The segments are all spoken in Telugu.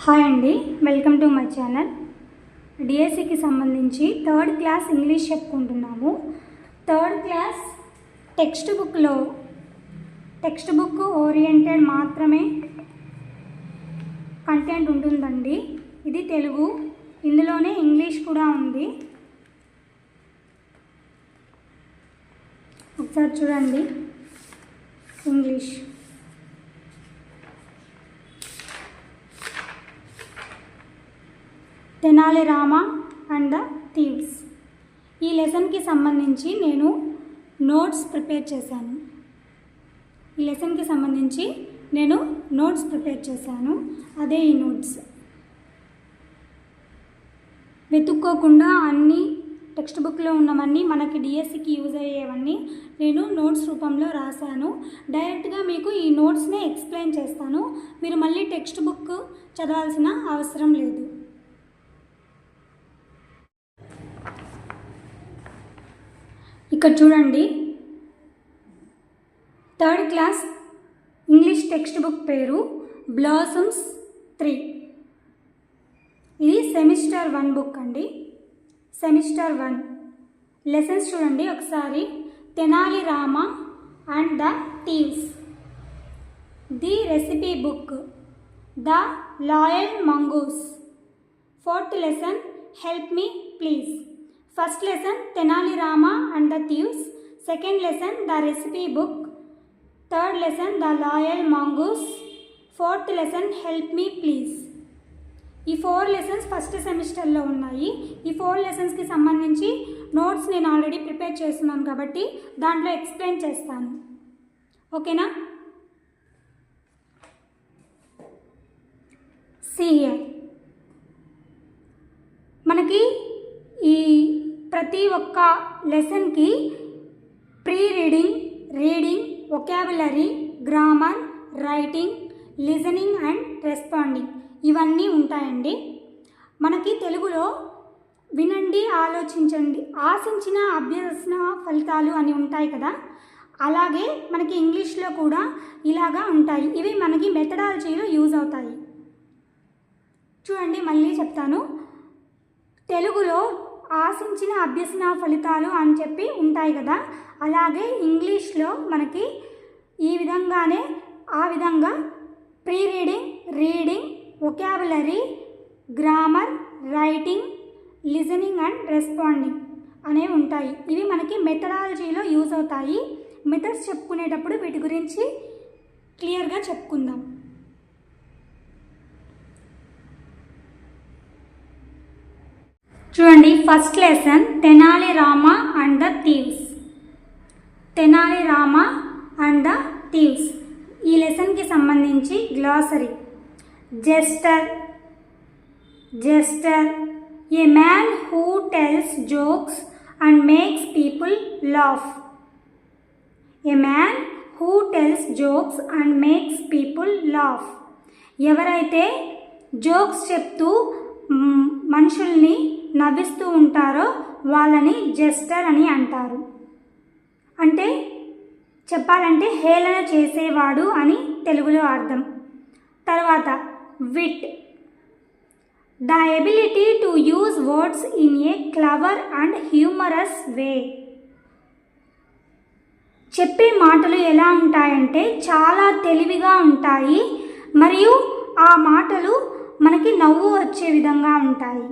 హాయ్ అండి, వెల్కమ్ టు మై ఛానల్. డిఎస్సికి సంబంధించి థర్డ్ క్లాస్ ఇంగ్లీష్ చెప్పుకుంటున్నాము. Third class textbook oriented మాత్రమే కంటెంట్ ఉంటుందండి. ఇది తెలుగు, ఇందులోనే ఇంగ్లీష్ కూడా ఉంది. ఒకసారి చూడండి. English Tenali Rama and the thieves. ఈ లెసన్కి సంబంధించి నేను నోట్స్ ప్రిపేర్ చేశాను. అదే ఈ నోట్స్. వెతుక్కోకుండా అన్ని టెక్స్ట్ బుక్లో ఉన్నవన్నీ మనకి డిఎస్సికి యూజ్ అయ్యేవన్నీ నేను నోట్స్ రూపంలో రాశాను. డైరెక్ట్గా మీకు ఈ నోట్స్నే ఎక్స్ప్లెయిన్ చేస్తాను. మీరు మళ్ళీ టెక్స్ట్ బుక్ చదవాల్సిన అవసరం లేదు. ఇక్కడ చూడండి, third class English text book పేరు బ్లాసమ్స్ 3. ఇది సెమిస్టర్ 1 బుక్ అండి. సెమిస్టర్ 1 లెసన్స్ చూడండి ఒకసారి. Tenali Rama and the thieves, the recipe book, the loyal mongoose. Fourth lesson help me please. First lesson Tenali Rama and the Thieves. Second lesson the recipe book. Third lesson the loyal mongoose. Fourth lesson help me please. ఈ 4 లెసన్స్ ఫస్ట్ సెమిస్టర్లో ఉన్నాయి. ఈ 4 లెసన్స్కి సంబంధించి నోట్స్ నేను ఆల్రెడీ ప్రిపేర్ చేస్తున్నాను కాబట్టి దాంట్లో ఎక్స్ప్లెయిన్ చేస్తాను. ఓకేనా? See here. మనకి ఈ ప్రతి ఒక్క లెసన్కి pre reading, reading, vocabulary, grammar, writing, listening and responding ఇవన్నీ ఉంటాయండి. మనకి తెలుగులో వినండి, ఆలోచించండి, ఆశించిన అభ్యసన ఫలితాలు అని ఉంటాయి కదా, అలాగే మనకి ఇంగ్లీష్లో కూడా ఇలాగా ఉంటాయి. ఇవి మనకి మెథడాలజీలో యూజ్ అవుతాయి. చూడండి, మళ్ళీ చెప్తాను. తెలుగులో ఆశించిన అభ్యసన ఫలితాలు అని చెప్పి ఉంటాయి కదా, అలాగే ఇంగ్లీష్లో మనకి ఈ విధంగానే ఆ విధంగా pre reading, reading, vocabulary, grammar, writing, listening and responding అనేవి ఉంటాయి. ఇవి మనకి మెథడాలజీలో యూజ్ అవుతాయి. మెథడ్స్ చెప్పుకునేటప్పుడు వీటి గురించి క్లియర్గా చెప్పుకుందాం. చూడండి, first lesson Tenali Rama and the thieves. Tenali Rama and the thieves ఈ లెసన్కి సంబంధించి glossary. Gesture, A man who tells jokes and makes people laugh. A man who tells jokes and makes people laugh. ఎవరైతే జోక్స్ చెప్తూ మనుషుల్ని నవ్విస్తూ ఉంటారో వాళ్ళని జెస్టర్ అని అంటారు. అంటే చెప్పాలంటే హేళన చేసేవాడు అని తెలుగులో అర్థం. తర్వాత wit, the ability to use words in a clever and humorous way. చెప్పే మాటలు ఎలా ఉంటాయంటే చాలా తెలివిగా ఉంటాయి మరియు ఆ మాటలు మనకి నవ్వు వచ్చే విధంగా ఉంటాయి.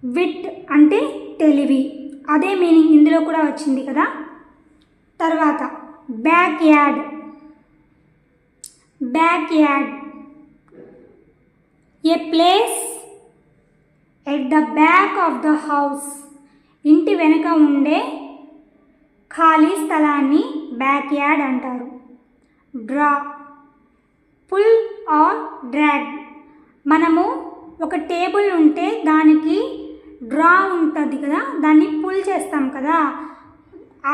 విట్ అంటే తెలివి, అదే మీనింగ్ ఇందులో కూడా వచ్చింది కదా. తర్వాత back yard, a place at the back of the house. ఇంటి వెనుక ఉండే ఖాళీ స్థలాన్ని బ్యాక్ యార్డ్ అంటారు. Draw, pull or drag. మనము ఒక టేబుల్ ఉంటే దానికి డ్రా ఉంటుంది కదా, దాన్ని పుల్ చేస్తాం కదా,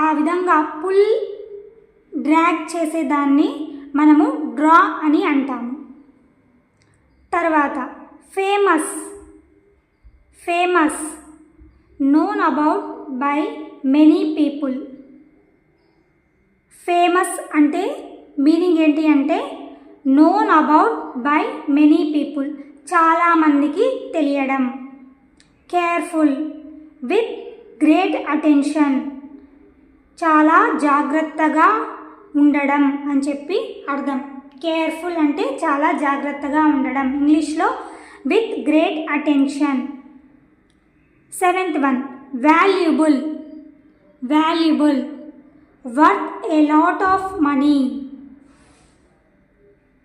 ఆ విధంగా పుల్, డ్రాగ్ చేసేదాన్ని మనము డ్రా అని అంటాము. తర్వాత famous, known about by many people. Famous అంటే మీనింగ్ ఏంటి అంటే known about by many people, చాలామందికి తెలియడం. కేర్ఫుల్, విత్ గ్రేట్ అటెన్షన్, చాలా జాగ్రత్తగా ఉండడం అని చెప్పి అర్థం. కేర్ఫుల్ అంటే చాలా జాగ్రత్తగా ఉండడం, ఇంగ్లీష్లో with great attention. 7th one, valuable. Valuable, worth a lot of money.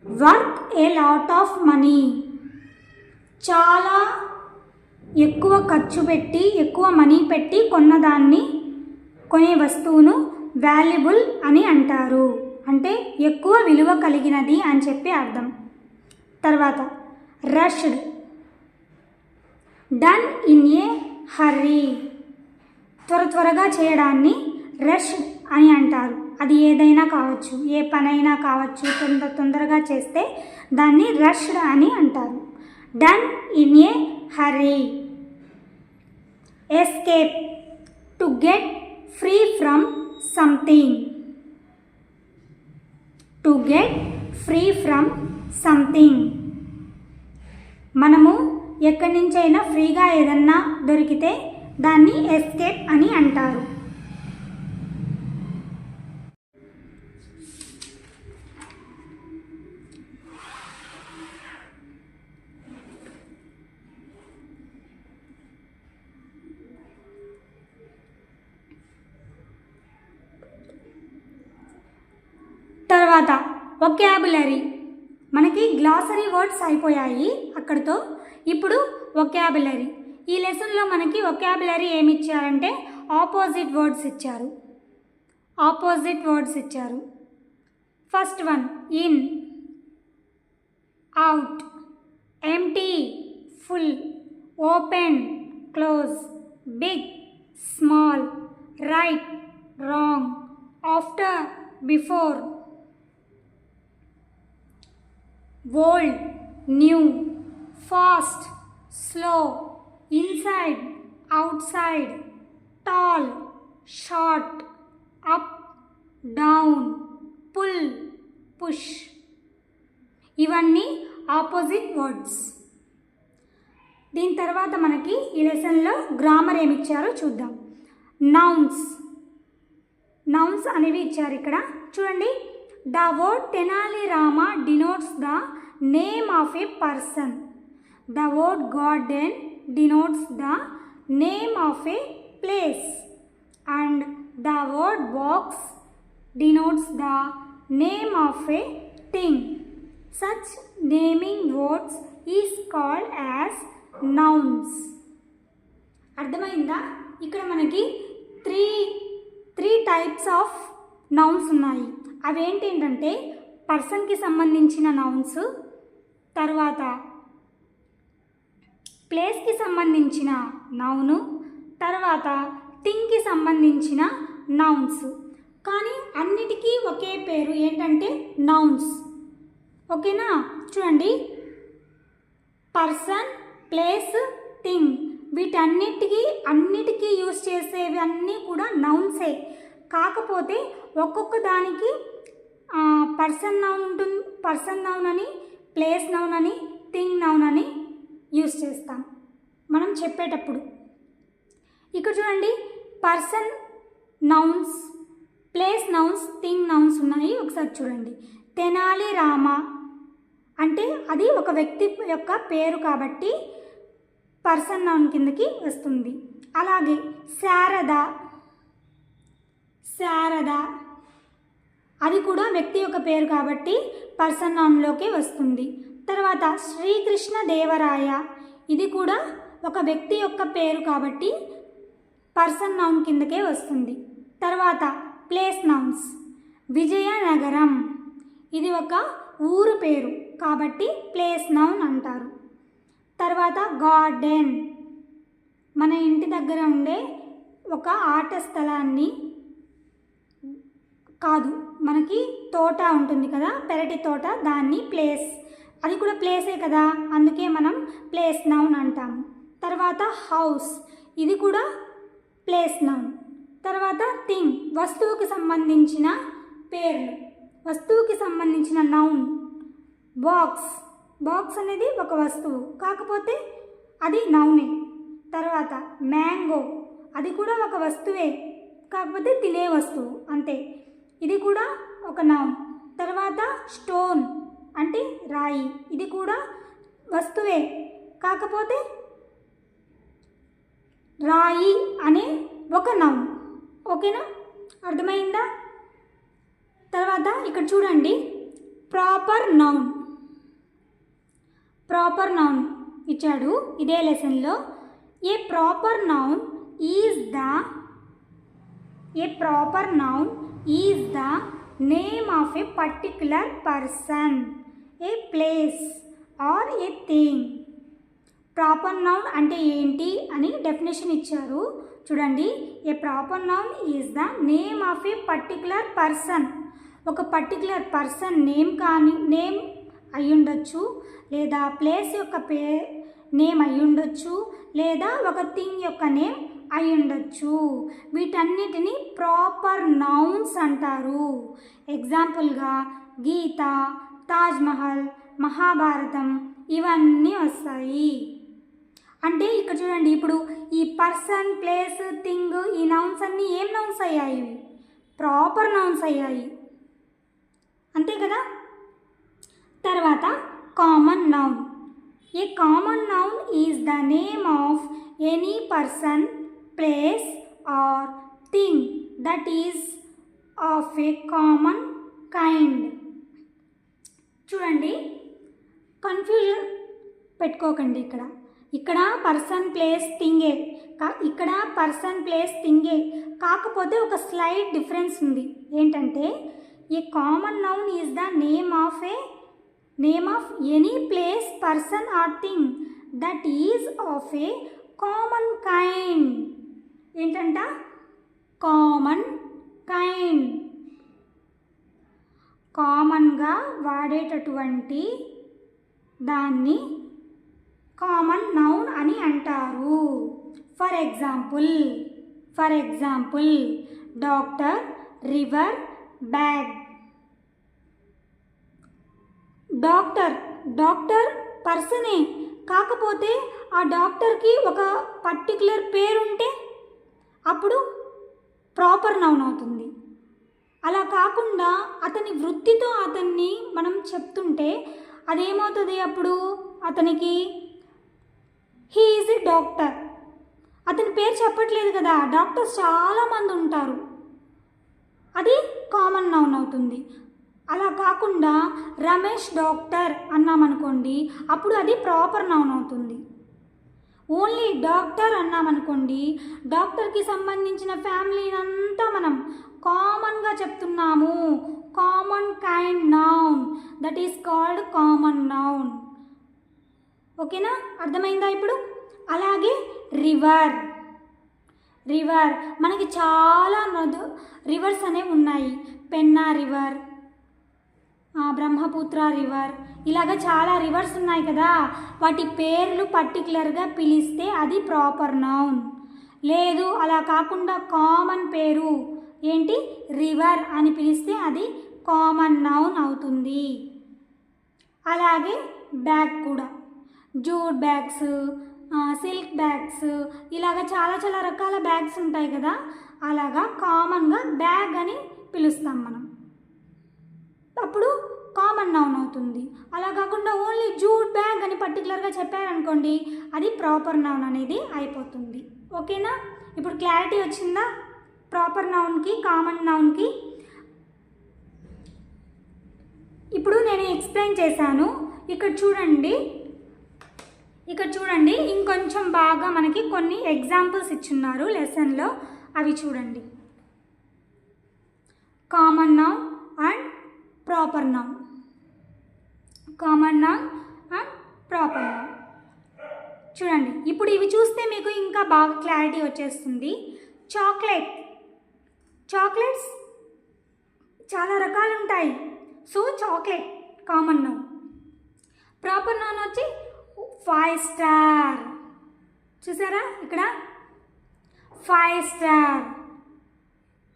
Worth a lot of money, చాలా ఎక్కువ ఖర్చు పెట్టి ఎక్కువ మనీ పెట్టి కొనే వస్తువును వాల్యుబుల్ అని అంటారు. అంటే ఎక్కువ విలువ కలిగినది అని చెప్పి అర్థం. తర్వాత rushed, done in a hurry, త్వరగా చేయడాన్ని రష్డ్ అని అంటారు. అది ఏదైనా కావచ్చు, ఏ పనైనా కావచ్చు, తొందరగా చేస్తే దాన్ని రష్డ్ అని అంటారు. Done in a hurry. Escape, to get free from something. To get free from something, మనము ఎక్కడి నుంచైనా ఫ్రీగా ఏదన్నా దొరికితే దాన్ని ఎస్కేప్ అని అంటారు. తర్వాత వొకాబులరీ. మనకి గ్లాసరీ వర్డ్స్ అయిపోయాయి అక్కడితో. ఇప్పుడు వొకాబులరీ. ఈ లెసన్లో మనకి వొకాబులరీ ఏమి ఇచ్చారంటే ఆపోజిట్ వర్డ్స్ ఇచ్చారు. ఆపోజిట్ వర్డ్స్ ఇచ్చారు. First one, in, out, empty, full, open, close, big, small, right, wrong, after, before, old, new, fast, slow, inside, outside, tall, short, up, down, pull, push. ఇవన్నీ ఆపోజిట్ వర్డ్స్. దీని తర్వాత మనకి ఈ లెసన్లో గ్రామర్ ఏమి ఇచ్చారో చూద్దాం. నౌన్స్. నౌన్స్ అనేవి ఇచ్చారు ఇక్కడ చూడండి. The word Tenali Rama denotes the name of a person. The word garden denotes the name of a place. And the word box denotes the name of a thing. Such naming words is called as nouns. అర్థమైందా? ఇక్కడ మనకి త్రీ టైప్స్ ఆఫ్ నౌన్స్ ఉన్నాయి. అవేంటంటే పర్సన్కి సంబంధించిన నౌన్స్, తర్వాత ప్లేస్కి సంబంధించిన నౌను, తర్వాత థింగ్కి సంబంధించిన నౌన్స్. కానీ అన్నిటికీ ఒకే పేరు ఏంటంటే నౌన్స్. ఓకేనా? చూడండి, పర్సన్, ప్లేస్, థింగ్, అన్నిటికీ యూజ్ చేసేవి అన్నీ కూడా నౌన్సే. కాకపోతే ఒక్కొక్క దానికి పర్సన్ నౌన్ ఉంటుంది, పర్సన్ నౌన్ అని, ప్లేస్ నౌన్ అని, థింగ్ నౌన్ అని యూజ్ చేస్తాం మనం చెప్పేటప్పుడు. ఇక్కడ చూడండి, person nouns, place nouns, thing nouns ఉన్నాయి. ఒకసారి చూడండి. తెనాలి రామ అంటే అది ఒక వ్యక్తి యొక్క పేరు కాబట్టి పర్సన్ నౌన్ కిందకి వస్తుంది. అలాగే శారద అది కూడా వ్యక్తి యొక్క పేరు కాబట్టి పర్సన్ నౌన్లోకి వస్తుంది. తర్వాత శ్రీకృష్ణ దేవరాయ ఇది కూడా ఒక వ్యక్తి యొక్క పేరు కాబట్టి పర్సన్ నౌన్ కిందకే వస్తుంది. తర్వాత ప్లేస్ నౌన్స్. విజయనగరం ఇది ఒక ఊరు పేరు కాబట్టి ప్లేస్ నౌన్ అంటారు. తర్వాత గార్డెన్ మన ఇంటి దగ్గర ఉండే ఒక ఆట స్థలాన్ని కాదు, మనకి తోట ఉంటుంది కదా, పెరటి తోట, దాన్ని ప్లేస్, అది కూడా ప్లేసే కదా, అందుకే మనం ప్లేస్ నౌన్ అంటాము. తర్వాత హౌస్ ఇది కూడా ప్లేస్ నౌన్. తర్వాత థింగ్ వస్తువుకి సంబంధించిన పేర్లు, వస్తువుకి సంబంధించిన నౌన్ బాక్స్ అనేది ఒక వస్తువు, కాకపోతే అది నౌనే. తర్వాత మ్యాంగో, అది కూడా ఒక వస్తువే, కాకపోతే తినే వస్తువు అంతే, ఇది కూడా ఒక నౌన్. తర్వాత స్టోన్ అంటే రాయి, ఇది కూడా వస్తువే, కాకపోతే రాయి అనే ఒక నౌన్. ఓకేనా, అర్థమైందా? తర్వాత ఇక్కడ చూడండి, ప్రాపర్ నౌన్ ఇచ్చాడు ఇదే లెసన్లో. A proper noun is the name of a particular person, a place or a thing. Proper noun అంటే ఏంటి అని డెఫినేషన్ ఇచ్చారు చూడండి. A proper noun is the name of a particular person. ఒక పర్టిక్యులర్ పర్సన్ నేమ్ అయ్యుండొచ్చు, లేదా ప్లేస్ యొక్క నేమ్ అయ్యుండొచ్చు, లేదా ఒక థింగ్ యొక్క నేమ్ అయ్యుండొచ్చు. వీటన్నిటిని ప్రాపర్ నౌన్స్ అంటారు. ఎగ్జాంపుల్గా గీత, తాజ్మహల్, మహాభారతం ఇవన్నీ వస్తాయి. అంటే ఇక్కడ చూడండి, ఇప్పుడు ఈ పర్సన్, ప్లేస్, థింగ్, ఈ నౌన్స్ అన్నీ ఏం నౌన్స్ అయ్యాయి? ప్రాపర్ నౌన్స్ అయ్యాయి, అంతే కదా. తర్వాత common noun. A common noun is the name of any person, place or thing that is of a common kind. చూడండి, కన్ఫ్యూజన్ పెట్టుకోకండి. ఇక్కడ పర్సన్, ప్లేస్, థింగే, ఇక్కడ పర్సన్, ప్లేస్, థింగే, కాకపోతే ఒక స్లైట్ డిఫరెన్స్ ఉంది. ఏంటంటే a common noun is the name of any place, person or thing that is of a common kind. ఏంటంట? కామన్ కైండ్, కామన్గా వాడేటటువంటి దాన్ని కామన్ నౌన్ అని అంటారు. For example doctor, river, bag. Doctor పర్సనే, కాకపోతే ఆ డాక్టర్కి ఒక పర్టిక్యులర్ పేరు ఉంటే అప్పుడు ప్రాపర్ నౌన్ అవుతుంది. అలా కాకుండా అతని వృత్తితో అతన్ని మనం చెప్తుంటే అదేమవుతుంది? అప్పుడు అతనికి హీ ఈజ్ ఎ డాక్టర్, అతని పేరు చెప్పట్లేదు కదా, డాక్టర్స్ చాలామంది ఉంటారు, అది కామన్ నౌన్ అవుతుంది. అలా కాకుండా రమేష్ డాక్టర్ అన్నామనుకోండి, అప్పుడు అది ప్రాపర్ నౌన్ అవుతుంది. ఓన్లీ డాక్టర్ అన్నామనుకోండి, డాక్టర్కి సంబంధించిన ఫ్యామిలీని అంతా మనం కామన్గా చెప్తున్నాము, common kind noun, that is called common noun. ఓకేనా, అర్థమైందా ఇప్పుడు? అలాగే రివర్ మనకి చాలా రివర్స్ అనేవి ఉన్నాయి. పెన్నా రివర్, బ్రహ్మపుత్ర రివర్, ఇలాగ చాలా రివర్స్ ఉన్నాయి కదా. వాటి పేర్లు పర్టికులర్గా పిలిస్తే అది ప్రాపర్ నౌన్. లేదు అలా కాకుండా కామన్ పేరు ఏంటి రివర్ అని పిలిస్తే అది కామన్ నౌన్ అవుతుంది. అలాగే బ్యాగ్ కూడా, జూట్ బ్యాగ్స్, సిల్క్ బ్యాగ్స్, ఇలాగ చాలా చాలా రకాల బ్యాగ్స్ ఉంటాయి కదా, అలాగా కామన్గా బ్యాగ్ అని పిలుస్తాం మనం, అప్పుడు కామన్ నౌన్ అవుతుంది. అలా కాకుండా ఓన్లీ జూట్ బ్యాగ్ అని పర్టికులర్గా చెప్పారనుకోండి, అది ప్రాపర్ నౌన్ అనేది అయిపోతుంది. ఓకేనా, ఇప్పుడు క్లారిటీ వచ్చిందా ప్రాపర్ నౌన్కి, కామన్ నౌన్కి? ఇప్పుడు నేను ఎక్స్ప్లెయిన్ చేశాను. ఇక్కడ చూడండి ఇంకొంచెం బాగా మనకి కొన్ని ఎగ్జాంపుల్స్ ఇచ్చున్నారు లెసన్లో, అవి చూడండి. Common noun and proper noun. చూడండి, ఇప్పుడు ఇవి చూస్తే మీకు ఇంకా బాగా క్లారిటీ వచ్చేస్తుంది. చాక్లెట్స్ చాలా రకాలు ఉంటాయి. So chocolate common noun. Proper noun వచ్చి 5 స్టార్. చూసారా ఇక్కడ 5 స్టార్,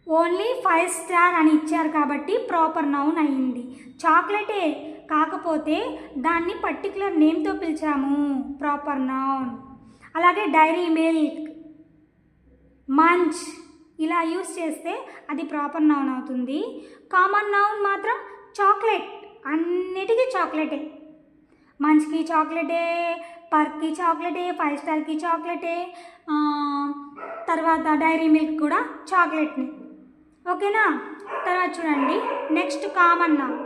ఓన్లీ 5 స్టార్ అని ఇచ్చారు కాబట్టి ప్రాపర్ నౌన్ అయ్యింది. చాక్లెటే కాకపోతే దాన్ని పర్టికులర్ నేమ్తో పిలిచాము, ప్రాపర్ నౌన్. అలాగే డైరీ మిల్క్, మంచ్ ఇలా యూస్ చేస్తే అది ప్రాపర్ నౌన్ అవుతుంది. కామన్ నౌన్ మాత్రం చాక్లెట్, అన్నిటికీ చాక్లెటే. మంచ్కి చాక్లెటే, పర్క్కి చాక్లెటే, 5 స్టార్కి చాక్లెటే, తర్వాత డైరీ మిల్క్ కూడా చాక్లెట్ని. ఓకేనా? తర్వాత చూడండి, next common noun.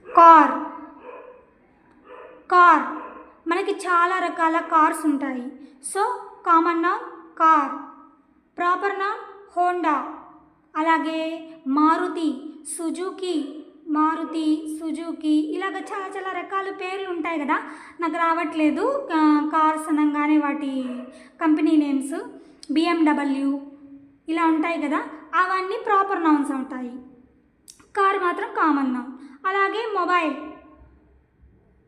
Car. Car మనకి చాలా రకాల కార్స్ ఉంటాయి. So common noun car. Proper noun Honda. అలాగే మారుతి, సుజుకి, మారుతి, సుజుకి ఇలాగ చాలా చాలా రకాల పేర్లు ఉంటాయి కదా, నాకు రావట్లేదు కార్స్ అనగానే వాటి కంపెనీ నేమ్స్. BMW ఇలా ఉంటాయి కదా, అవన్నీ ప్రాపర్ నౌన్స్ ఉంటాయి. కార్ మాత్రం కామన్ నౌన్. అలాగే మొబైల్.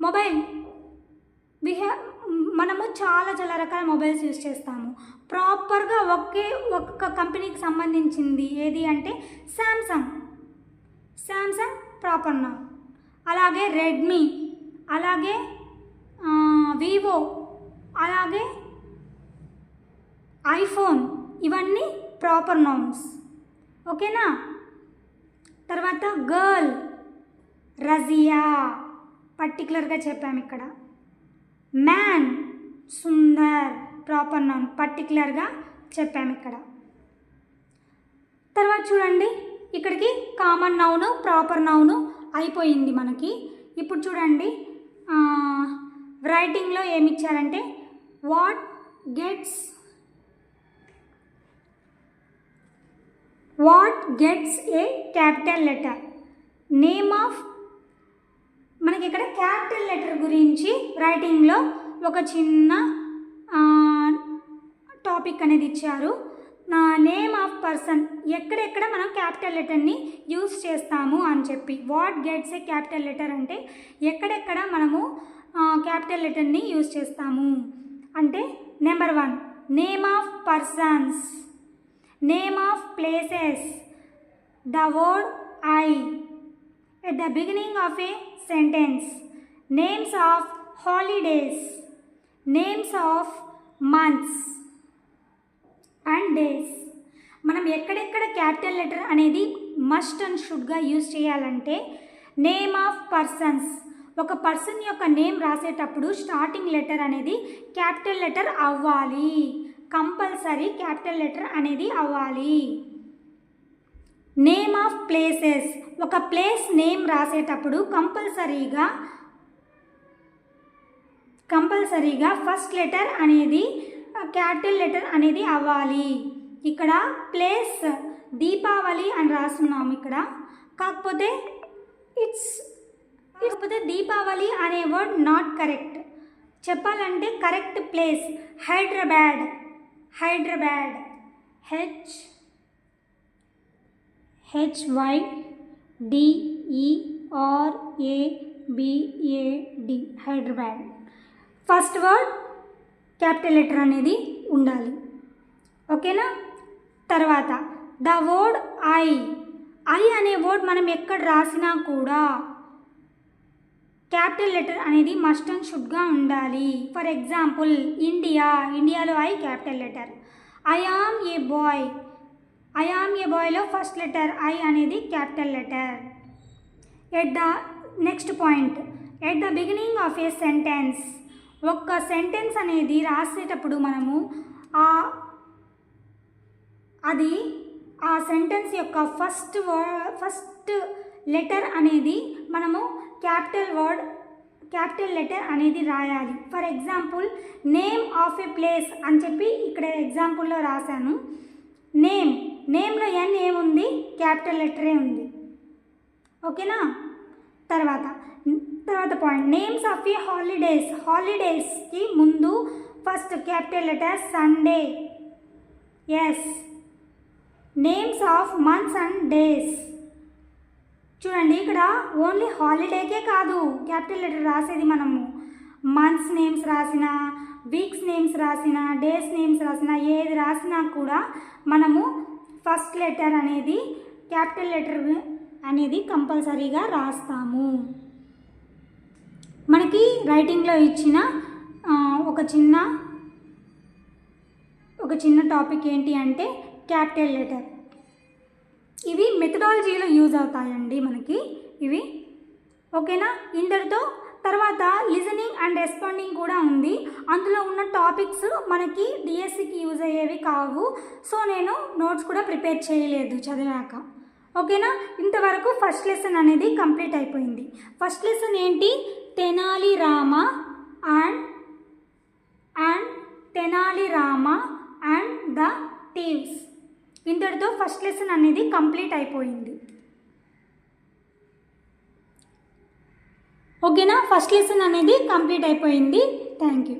మొబైల్ మనము చాలా చాలా రకాల మొబైల్స్ యూజ్ చేస్తాము. ప్రాపర్గా ఒక్క కంపెనీకి సంబంధించింది ఏది అంటే శాంసంగ్. Samsung proper noun. అలాగే రెడ్మీ, అలాగే వివో, అలాగే ఐఫోన్, ఇవన్నీ ప్రాపర్ నౌన్స్. ఓకేనా? తర్వాత గర్ల్, రజియా పర్టికులర్గా చెప్పాము ఇక్కడ. మ్యాన్, సుందర్ ప్రాపర్ నౌన్ పర్టికులర్గా చెప్పాము ఇక్కడ. తర్వాత చూడండి, ఇక్కడికి కామన్ నౌను ప్రాపర్ నౌను అయిపోయింది మనకి. ఇప్పుడు చూడండి, రైటింగ్లో ఏమి ఇచ్చారంటే what gets A capital letter. Name of, మనకి ఇక్కడ క్యాపిటల్ లెటర్ గురించి రైటింగ్లో ఒక చిన్న టాపిక్ అనేది ఇచ్చారు. నేమ్ ఆఫ్ పర్సన్, ఎక్కడెక్కడ మనం క్యాపిటల్ లెటర్ని యూస్ చేస్తాము అని చెప్పి. What gets A capital letter అంటే ఎక్కడెక్కడ మనము క్యాపిటల్ లెటర్ని యూస్ చేస్తాము అంటే, number 1 name of persons, name of places, the word I at the beginning of a sentence, names of holidays, names of months and days. మనం ఎక్కడెక్కడ క్యాపిటల్ లెటర్ అనేది మస్ట్ అండ్ షుడ్గా యూజ్ చేయాలంటే, నేమ్ ఆఫ్ పర్సన్స్, ఒక పర్సన్ యొక్క నేమ్ రాసేటప్పుడు స్టార్టింగ్ లెటర్ అనేది క్యాపిటల్ లెటర్ అవ్వాలి, కంపల్సరీ క్యాపిటల్ లెటర్ అనేది అవ్వాలి. నేమ్ ఆఫ్ ప్లేసెస్, ఒక ప్లేస్ నేమ్ రాసేటప్పుడు కంపల్సరీగా ఫస్ట్ లెటర్ అనేది క్యాపిటల్ లెటర్ అనేది అవ్వాలి. ఇక్కడ ప్లేస్ దీపావళి అని రాస్తున్నాము ఇక్కడ, కాకపోతే దీపావళి అనే వర్డ్ నాట్ కరెక్ట్. చెప్పాలంటే correct place Hyderabad. HYDERABAD, Hyderabad. First word capital letter అనేది ఉండాలి. ఓకేనా? తర్వాత ద వర్డ్ ఐ అనే వర్డ్ మనం ఎక్కడ రాసినా కూడా క్యాపిటల్ లెటర్ అనేది మస్ట్ అండ్ షుడ్గా ఉండాలి. ఫర్ ఎగ్జాంపుల్ ఇండియాలో I capital letter. I am a బాయ్లో ఫస్ట్ లెటర్ ఐ అనేది capital letter. Next point, at the beginning of a sentence, ఒక్క సెంటెన్స్ అనేది రాసేటప్పుడు మనము ఆ సెంటెన్స్ యొక్క ఫస్ట్ లెటర్ అనేది మనము క్యాపిటల్ లెటర్ అనేది రాయాలి. For example name of A place అని చెప్పి ఇక్కడ ఎగ్జాంపుల్లో రాశాను. నేమ్లో ఎన్ ఏముంది? క్యాపిటల్ లెటరే ఉంది. ఓకేనా? తర్వాత పాయింట్, నేమ్స్ ఆఫ్ ఏ హాలిడేస్కి ముందు first capital letter Sunday. S. Names of months and days. చూడండి, ఇక్కడ ఓన్లీ హాలిడేకే కాదు క్యాపిటల్ లెటర్ రాసేది మనము. మంత్స్ నేమ్స్ రాసినా, వీక్స్ నేమ్స్ రాసినా, డేస్ నేమ్స్ రాసినా, ఏది రాసినా కూడా మనము ఫస్ట్ లెటర్ అనేది క్యాపిటల్ లెటర్ అనేది కంపల్సరీగా రాస్తాము. మనకి రైటింగ్లో ఇచ్చిన ఒక చిన్న టాపిక్ ఏంటి అంటే క్యాపిటల్ లెటర్. ఇవి మెథడాలజీలో యూజ్ అవుతాయండి మనకి ఇవి. ఓకేనా? ఇంతటితో తర్వాత లిజనింగ్ అండ్ రెస్పాండింగ్ కూడా ఉంది. అందులో ఉన్న టాపిక్స్ మనకి డిఎస్సికి యూజ్ అయ్యేవి కావు. సో నేను నోట్స్ కూడా ప్రిపేర్ చేయలేదు చదివాక. ఓకేనా? ఇంతవరకు ఫస్ట్ లెసన్ అనేది కంప్లీట్ అయిపోయింది. ఫస్ట్ లెసన్ ఏంటి? Tenali Rama and the thieves. ఇంతటితో ఫస్ట్ లెసన్ అనేది కంప్లీట్ అయిపోయింది. ఓకేనా? ఫస్ట్ లెసన్ అనేది కంప్లీట్ అయిపోయింది. Thank you.